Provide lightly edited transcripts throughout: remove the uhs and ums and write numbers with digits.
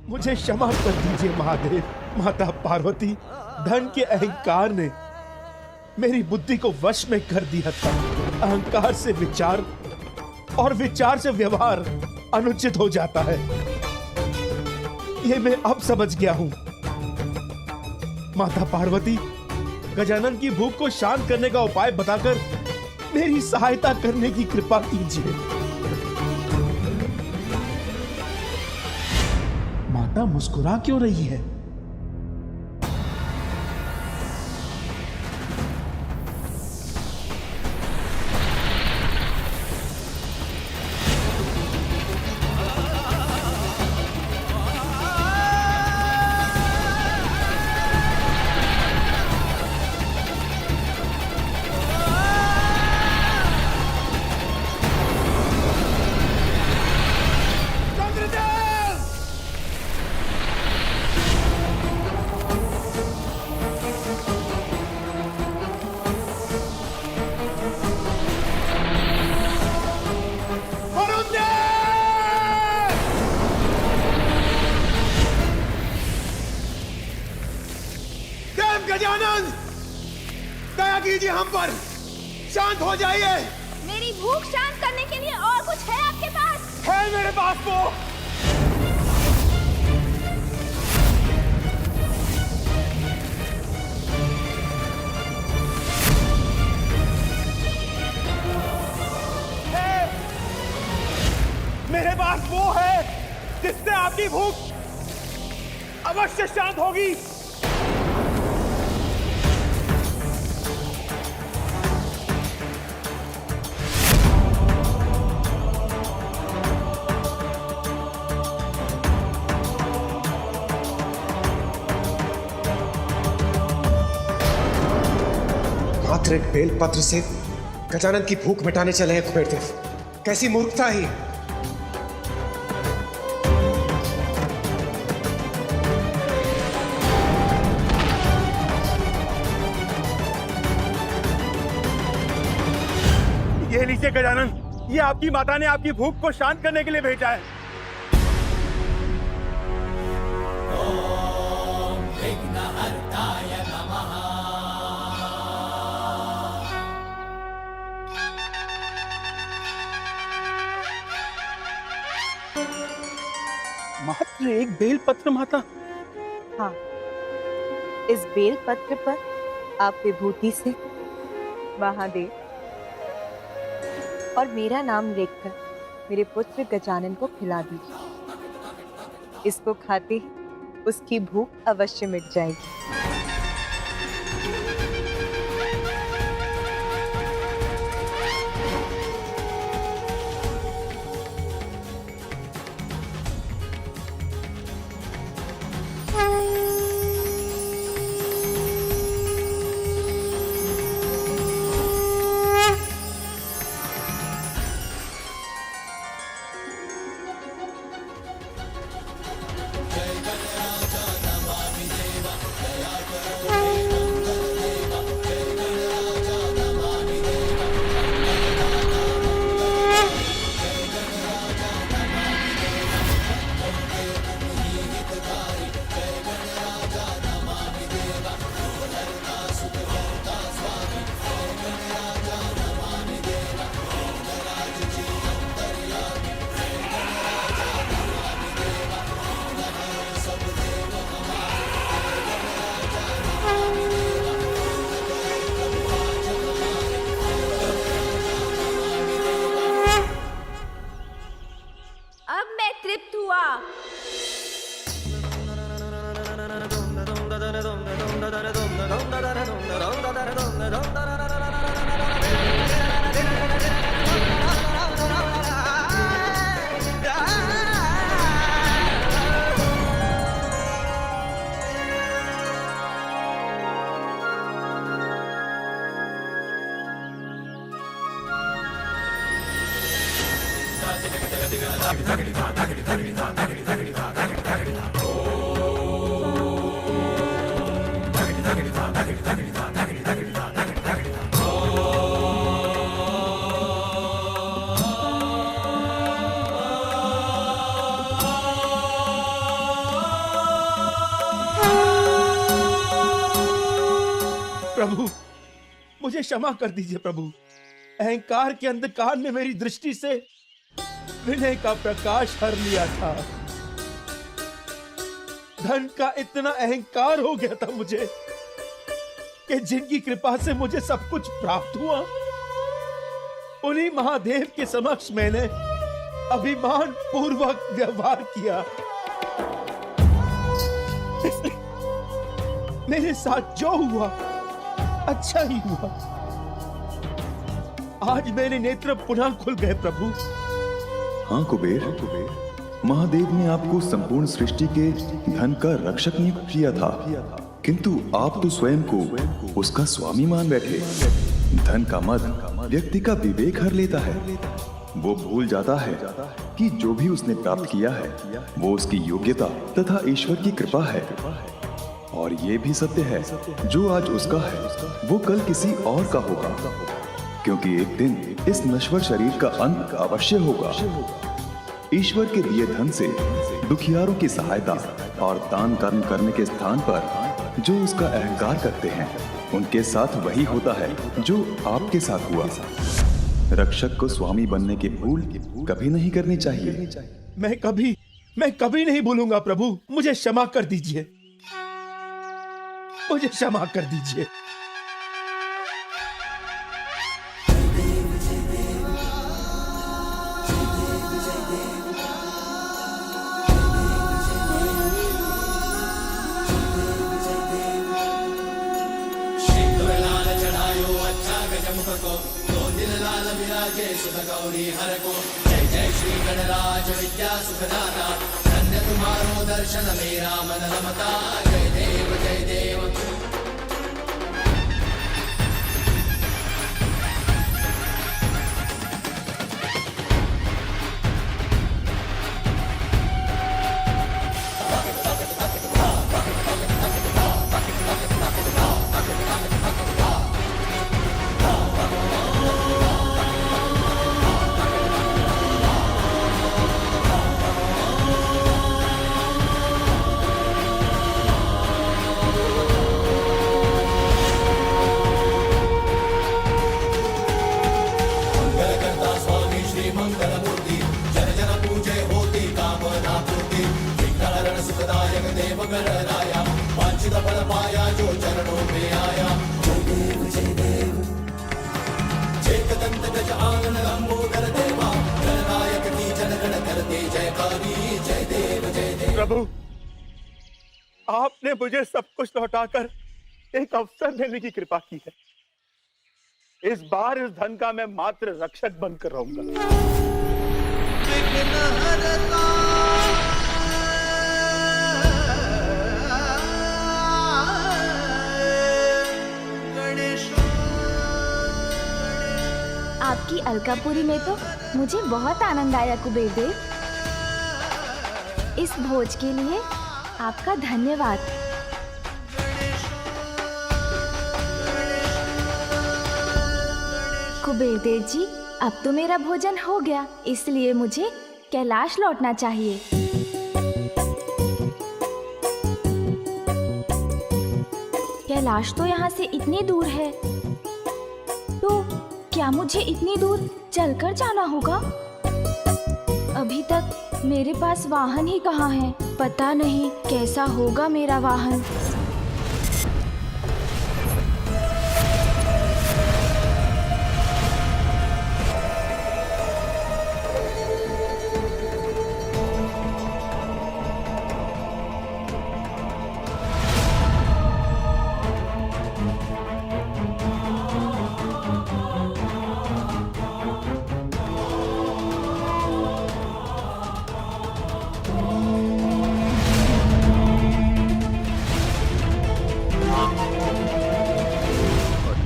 मुझे क्षमा कर दीजिए महादेव। माता पार्वती, धन के अहंकार ने मेरी बुद्धि को वश में कर दिया था। अहंकार से विचार और विचार से व्यवहार अनुचित हो जाता है, ये मैं अब समझ गया हूं। माता पार्वती, गजानन की भूख को शांत करने का उपाय बताकर मेरी सहायता करने की कृपा कीजिए। माता मुस्कुरा क्यों रही है? गजानन, दया कीजिए हम पर, शांत हो जाइए। मेरी भूख शांत करने के लिए और कुछ है आपके पास? है मेरे पास वो। मेरे पास वो है जिससे आपकी भूख अवश्य शांत होगी। मात्र एक बेलपत्र से गजानन की भूख मिटाने चले हैं कुबेरदेव। कैसी मूर्खता ही। ये लीजिए गजानन, ये आपकी माता ने आपकी भूख को शांत करने के लिए भेजा है। मात्र एक बेलपत्र माता? हाँ, इस बेलपत्र पर आप विभूति से महादेव और मेरा नाम लिखकर मेरे पुत्र गजानन को खिला दीजिए। इसको खाते उसकी भूख अवश्य मिट जाएगी। प्रभु, मुझे क्षमा कर दीजिए प्रभु। अहंकार के अंधकार ने मेरी दृष्टि से विनय का प्रकाश हर लिया था। धन का इतना अहंकार हो गया था मुझे कि जिनकी कृपा से मुझे सब कुछ प्राप्त हुआ, उन्हीं महादेव के समक्ष मैंने अभिमान पूर्वक व्यवहार किया। इसलिए मेरे साथ जो हुआ अच्छा ही हुआ। आज मेरे नेत्र पुनः खुल गए प्रभु। हाँ कुबेर, महादेव ने आपको संपूर्ण सृष्टि के धन का रक्षक नियुक्त किया था, किंतु आप तो स्वयं को उसका स्वामी मान बैठे। धन का मद व्यक्ति का विवेक हर लेता है। वो भूल जाता है कि जो भी उसने प्राप्त किया है वो उसकी योग्यता तथा ईश्वर की कृपा है। और ये भी सत्य है, जो आज उसका है वो कल किसी और का होगा, क्योंकि एक दिन इस नश्वर शरीर का अंत अवश्य होगा। ईश्वर के दिए धन से दुखियारों की सहायता और दान कर्म करने के स्थान पर जो उसका अहंकार करते हैं, उनके साथ वही होता है जो आपके साथ हुआ। रक्षक को स्वामी बनने की भूल कभी नहीं करनी चाहिए। मैं कभी नहीं भूलूंगा प्रभु। मुझे क्षमा कर दीजिए, मुझे क्षमा कर दीजिए। गौरी हर को जय जय श्री गणराज विद्या सुखदाता, धन्य तुम्हारो दर्शन मेरा मन रमता। जय देव जय देव। प्रभु, आपने मुझे सब कुछ लौटाकर एक अवसर देने की कृपा की है। इस बार इस धन का मैं मात्र रक्षक बनकर रहूंगा। आपकी अलकापुरी में तो मुझे बहुत आनंद आया कुबेर देव। इस भोज के लिए आपका धन्यवाद। कुबेर देव जी, अब तो मेरा भोजन हो गया, इसलिए मुझे कैलाश लौटना चाहिए। कैलाश तो यहाँ से इतनी दूर है, तो क्या मुझे इतनी दूर चलकर जाना होगा? अभी तक मेरे पास वाहन ही कहाँ है, पता नहीं कैसा होगा मेरा वाहन।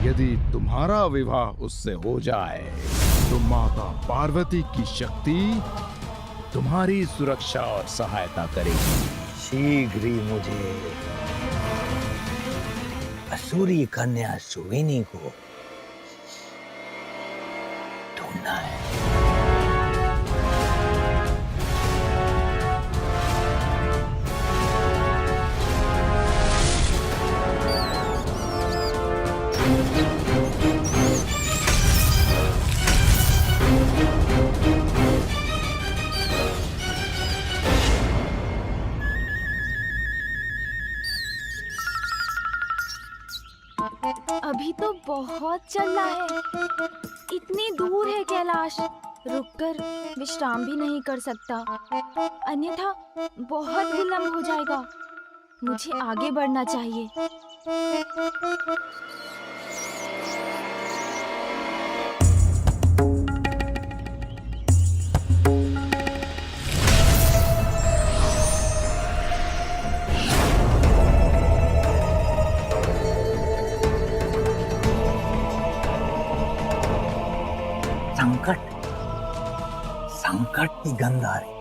यदि तुम्हारा विवाह उससे हो जाए तो माता पार्वती की शक्ति तुम्हारी सुरक्षा और सहायता करेगी। शीघ्र ही मुझे असुरी कन्या सुविनी को ढूंढना है। अभी तो बहुत चलना है, इतनी दूर है कैलाश, रुककर विश्राम भी नहीं कर सकता, अन्यथा बहुत विलंब हो जाएगा। मुझे आगे बढ़ना चाहिए। संकट की गंध आ रही।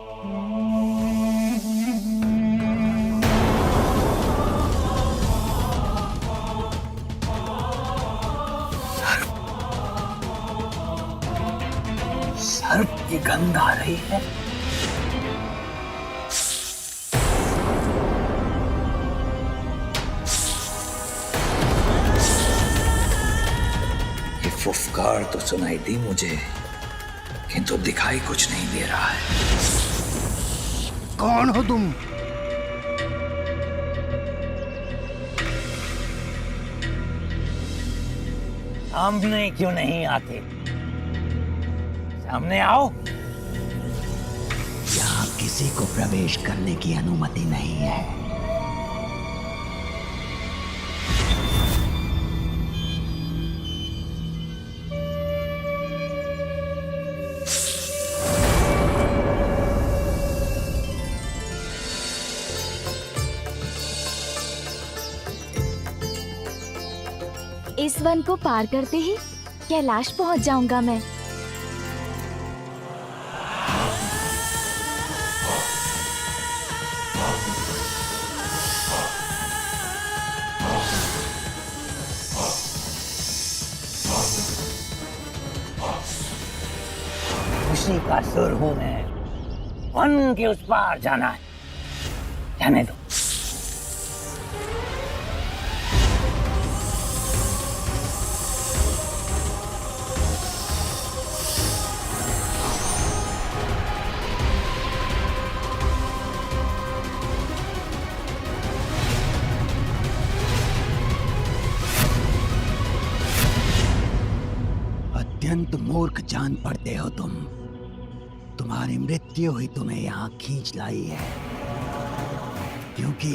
सर्प की गंध आ रही है। ये फुफकार तो सुनाई दी मुझे, किंतु दिखाई कुछ नहीं दे रहा है। कौन हो तुम? सामने क्यों नहीं आते? सामने आओ। यहाँ किसी को प्रवेश करने की अनुमति नहीं है। इस वन को पार करते ही कैलाश पहुंच जाऊंगा मैं। खुशी का सुर हूं मैं। वन के उस पार जाना है, जाने दो। अत्यंत मूर्ख जान पड़ते हो तुम। तुम्हारी मृत्यु ही तुम्हें यहाँ खींच लाई है, क्योंकि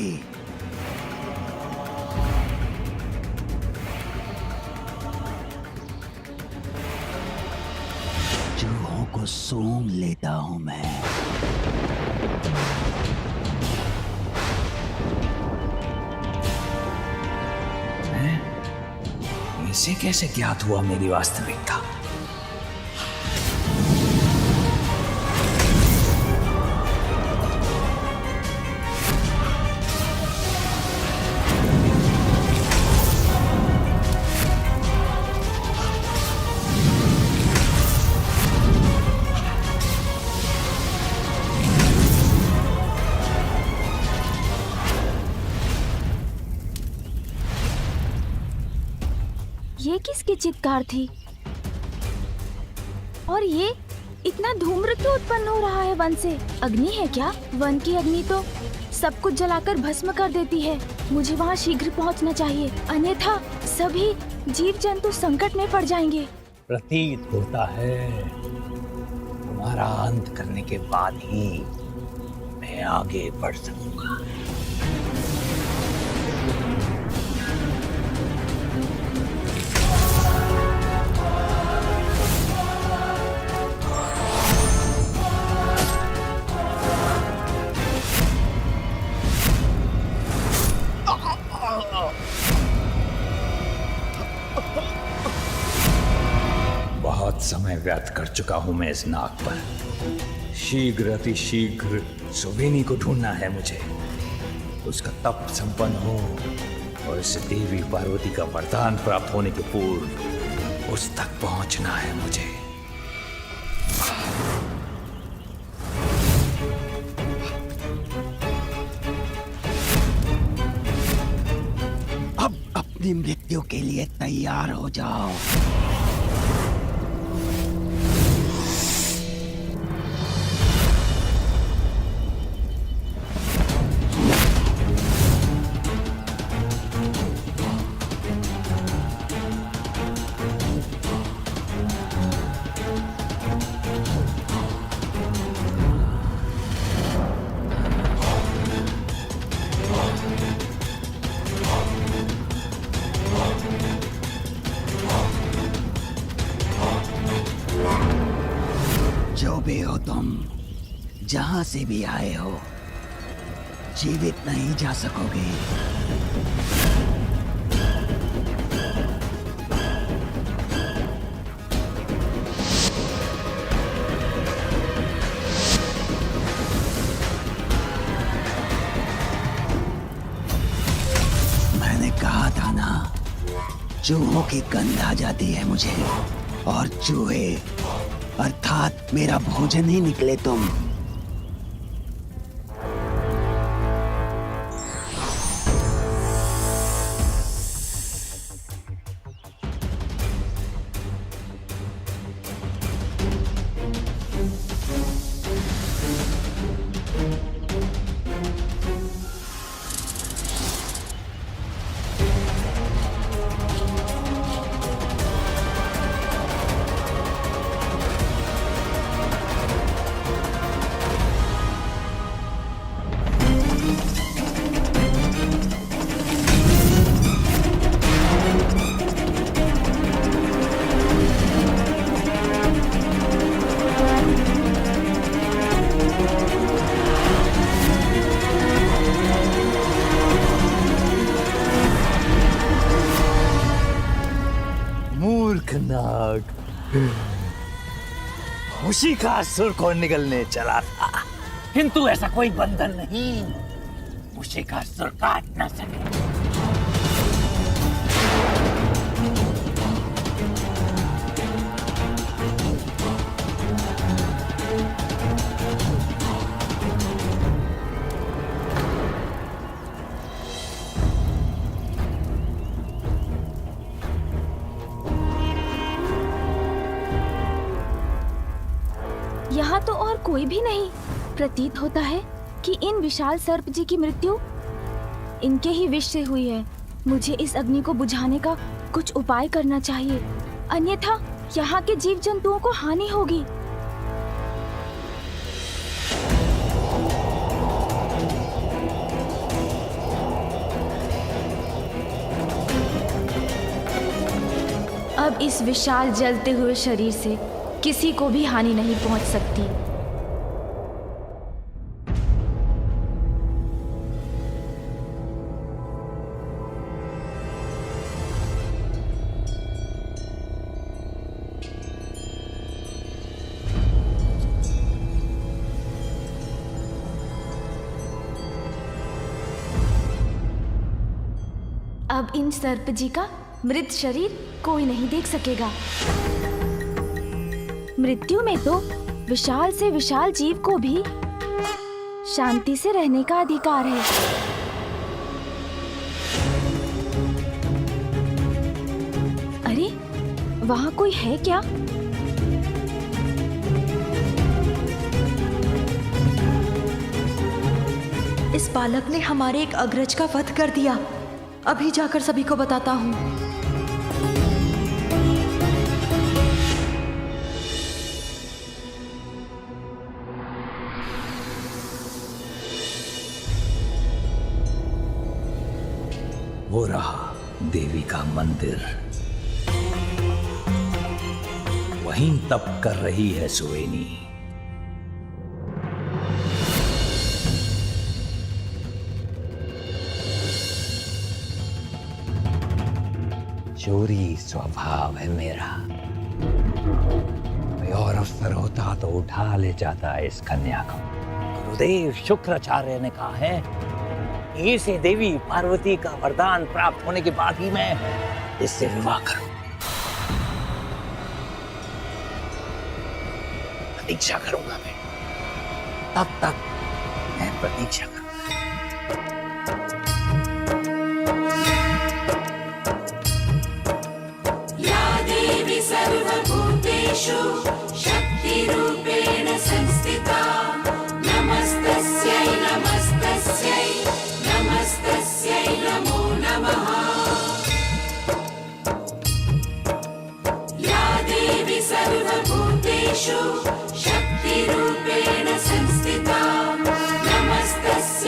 चूहों को सूंघ लेता हूं मैं। इसे कैसे ज्ञात हुआ मेरी वास्तविकता? ये किसकी चित्कार थी? और ये इतना धूम्र क्यों उत्पन्न हो रहा है वन से? अग्नि है क्या? वन की अग्नि तो सब कुछ जलाकर भस्म कर देती है। मुझे वहाँ शीघ्र पहुँचना चाहिए, अन्यथा सभी जीव जंतु संकट में पड़ जाएंगे। प्रतीत होता है तुम्हारा अंत करने के बाद ही मैं आगे बढ़ सकूंगा। बहुत समय व्यर्थ कर चुका हूं मैं इस नाग पर। शीघ्र अति शीघ्र सुवेनी को ढूंढना है मुझे। उसका तप संपन्न हो और इस देवी पार्वती का वरदान प्राप्त होने के पूर्व उस तक पहुंचना है मुझे। अब अपनी मृत्यु के लिए तैयार हो जाओ। जहां से भी आए हो, जीवित नहीं जा सकोगे। मैंने कहा था ना, चूहों की गंध आ जाती है मुझे, और चूहे अर्थात मेरा भोजन ही निकले तुम। नाग खुशी का असुर को निकलने चला था, किंतु ऐसा कोई बंधन नहीं खुशी का असुर काट न सके। यहाँ तो और कोई भी नहीं। प्रतीत होता है कि इन विशाल सर्प जी की मृत्यु इनके ही विष से हुई है। मुझे इस अग्नि को बुझाने का कुछ उपाय करना चाहिए, अन्यथा यहाँ के जीव जंतुओं को हानि होगी। अब इस विशाल जलते हुए शरीर से किसी को भी हानि नहीं पहुंच सकती। अब इन सर्प जी का मृत शरीर कोई नहीं देख सकेगा। मृत्यु में तो विशाल से विशाल जीव को भी शांति से रहने का अधिकार है। अरे, वहां कोई है क्या? इस बालक ने हमारे एक अग्रज का वध कर दिया। अभी जाकर सभी को बताता हूँ। वो रहा देवी का मंदिर, वहीं तप कर रही है सुवेनी। चोरी स्वभाव है मेरा। कोई और अवसर होता तो उठा ले जाता इस कन्या को। गुरुदेव शुक्राचार्य ने कहा है, इसी देवी पार्वती का वरदान प्राप्त होने के बाद ही मैं इससे विवाह करूं। प्रतीक्षा करूंगा मैं, तब तक मैं प्रतीक्षा करूंगा। सर्वभूतेषु शक्तिरूपेण संस्थिता नमस्तस्यै नमस्तस्यै नमस्तस्यै नमो नमः। या देवी सर्वभूतेषु शक्तिरूपेण संस्थिता नमस्तस्यै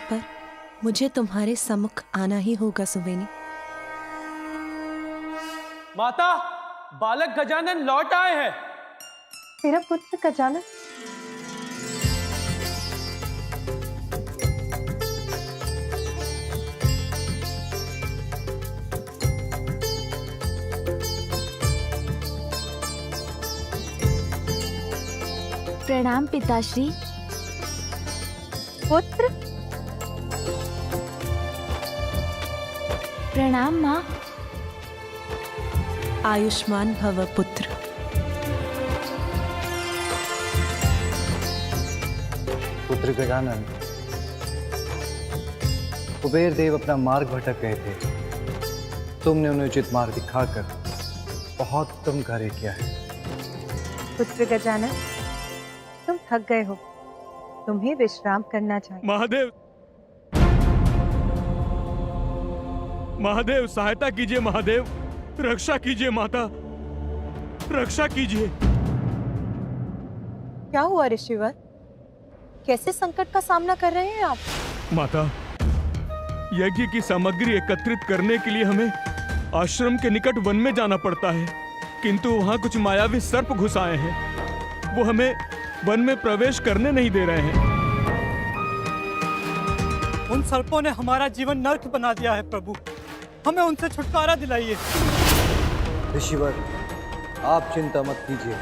पर मुझे तुम्हारे सम्मुख आना ही होगा सुवेनी। माता, बालक गजानन लौट आए हैं। मेरा पुत्र गजानन? प्रणाम पिताश्री। पुत्र? प्रणाम माँ। आयुष्मान भव पुत्र। पुत्र गजानन, कुबेर देव अपना मार्ग भटक गए थे। तुमने उन्हें उचित मार्ग दिखाकर बहुत उत्तम कार्य किया है। पुत्र गजानन, तुम थक गए हो, तुम्हें विश्राम करना चाहिए। महादेव, महादेव सहायता कीजिए। महादेव रक्षा कीजिए। माता रक्षा कीजिए। क्या हुआ ऋषिवर? कैसे संकट का सामना कर रहे हैं आप? माता, यज्ञ की सामग्री एकत्रित करने के लिए हमें आश्रम के निकट वन में जाना पड़ता है, किंतु वहां कुछ मायावी सर्प घुस आए हैं। वो हमें वन में प्रवेश करने नहीं दे रहे हैं। उन सर्पों ने हमारा जीवन नर्क बना दिया है प्रभु, हमें उनसे छुटकारा दिलाइए। ऋषिवर, आप चिंता मत कीजिए,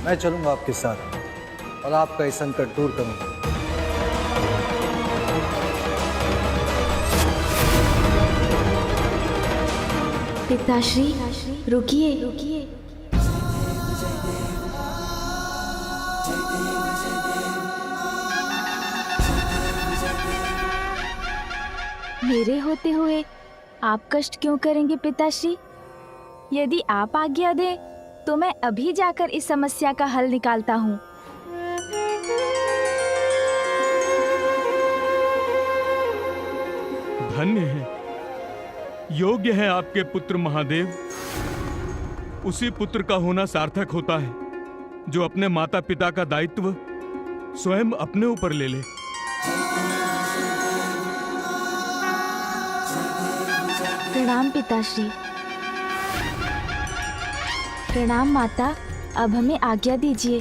मैं चलूंगा आपके साथ और आपका ये संकट दूर करूंगा। पिताश्री रुकिए। मेरे होते हुए आप कष्ट क्यों करेंगे पिताश्री? यदि आप आज्ञा दें तो मैं अभी जाकर इस समस्या का हल निकालता हूँ। धन्य है, योग्य है आपके पुत्र महादेव। उसी पुत्र का होना सार्थक होता है जो अपने माता पिता का दायित्व स्वयं अपने ऊपर ले ले। प्रणाम पिताश्री। प्रणाम माता, अब हमें आज्ञा दीजिए।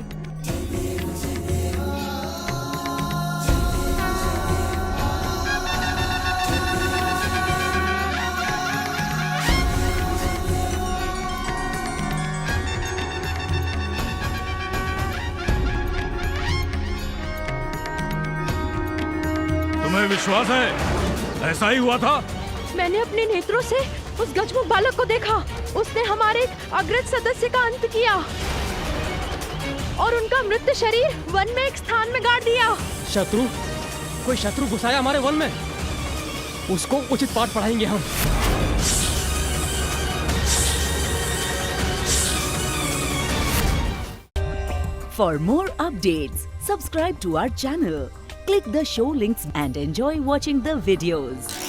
तुम्हें विश्वास है ऐसा ही हुआ था? मैंने अपने नेत्रों से उस गजमुख बालक को देखा। उसने हमारे अग्रज सदस्य का अंत किया और उनका मृत शरीर वन में एक स्थान में गाड़ दिया। शत्रु? कोई शत्रु घुसाया हमारे वन में? उसको उचित पाठ पढ़ाएंगे हम। For more updates, subscribe to our channel, click the show links and enjoy watching the videos.